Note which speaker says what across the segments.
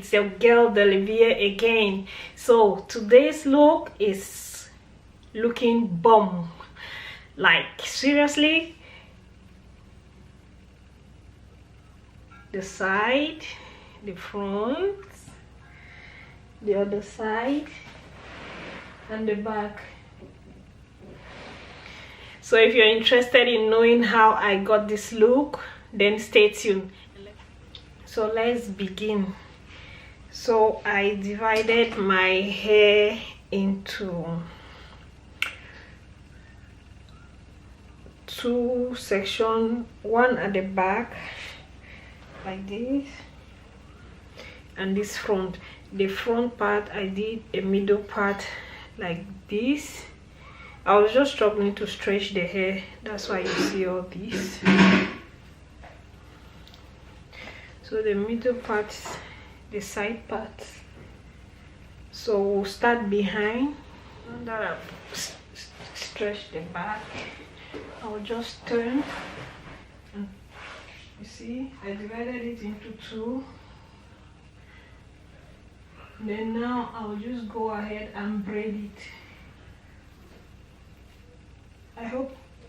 Speaker 1: it's your girl Replyyour again. So today's look is looking bomb, like seriously. The side, the front, the other side, and the back. So if you're interested in knowing how I got this look, then stay tuned. So let's begin. So I divided my hair into two sections, one at the back like this, and this front. The front part I did a middle part like this. I was just struggling to stretch the hair, that's why you see all this. So the middle part, the side part. So we'll start behind. Now that I've stretched the back, I'll just turn, and you see I divided it into two. Then now I'll just go ahead and braid it.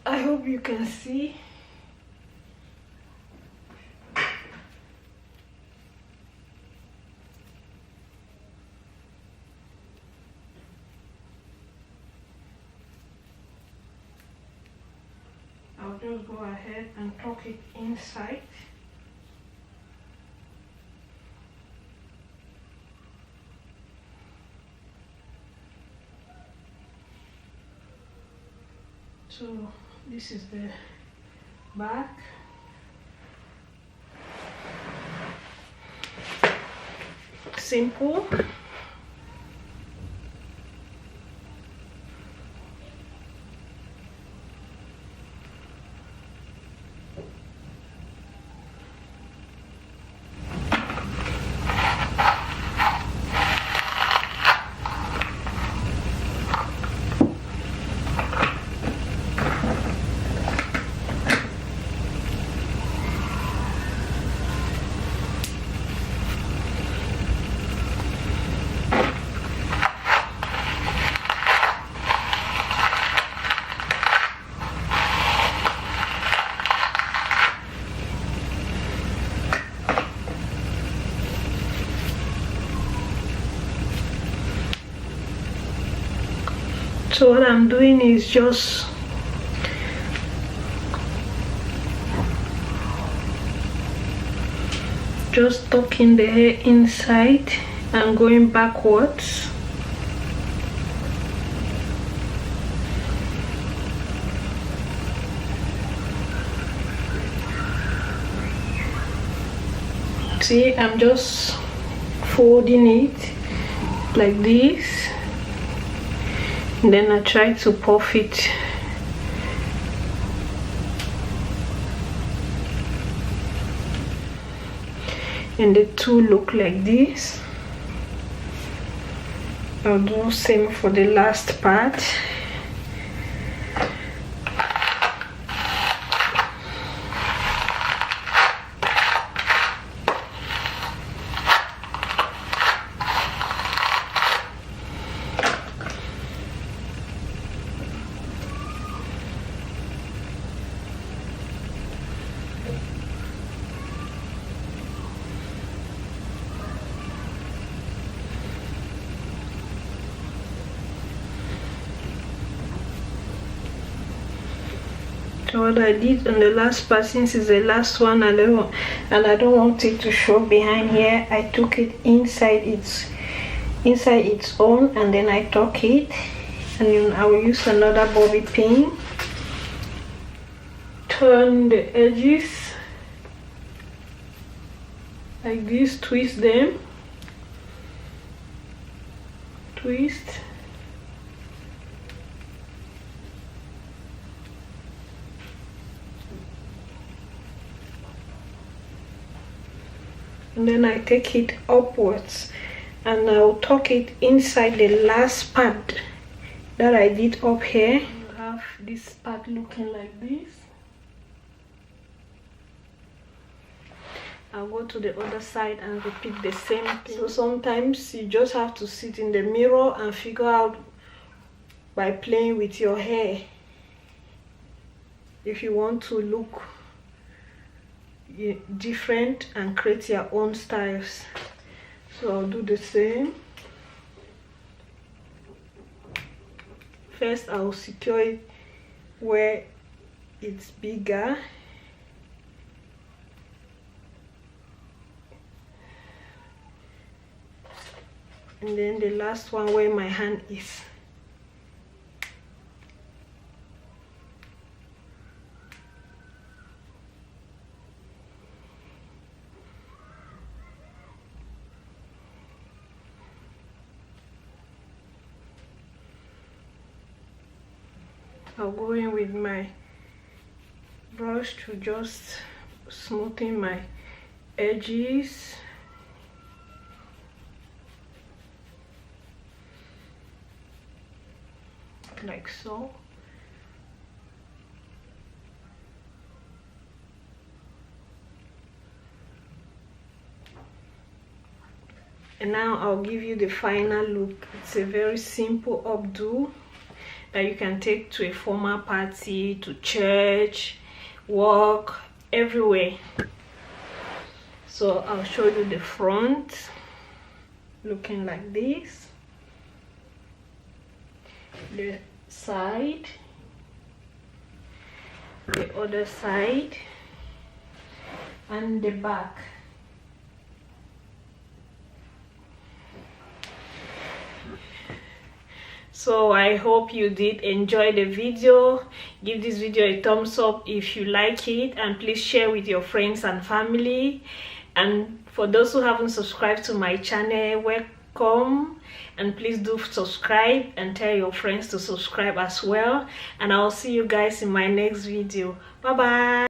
Speaker 1: I hope you can see. I'll just go ahead and tuck it inside. So this is the back. Simple. So what I'm doing is just tucking the hair inside and going backwards. See, I'm just folding it like this. And then I try to puff it. And the two look like this. I'll do same for the last part. So what I did on the last part, since it's the last one, I don't want it to show behind here, I took it inside its own, and then I tuck it, and then I will use another bobby pin, turn the edges like this, twist them, twist. And then I take it upwards and I'll tuck it inside the last part that I did up here. You have this part looking like this. I'll go to the other side and repeat the same thing. So sometimes you just have to sit in the mirror and figure out by playing with your hair if you want to look different and create your own styles. So I'll do the same. First I'll secure it where it's bigger, and then the last one where my hand is. I'll go in with my brush to just smoothen my edges. Like so. And now I'll give you the final look. It's a very simple updo that you can take to a formal party, to church, work, everywhere. So I'll show you the front looking like this, the side, the other side, and the back. So I hope you did enjoy the video. Give this video a thumbs up if you like it, and please share with your friends and family. And for those who haven't subscribed to my channel, welcome, and please do subscribe and tell your friends to subscribe as well. And I'll see you guys in my next video. Bye bye.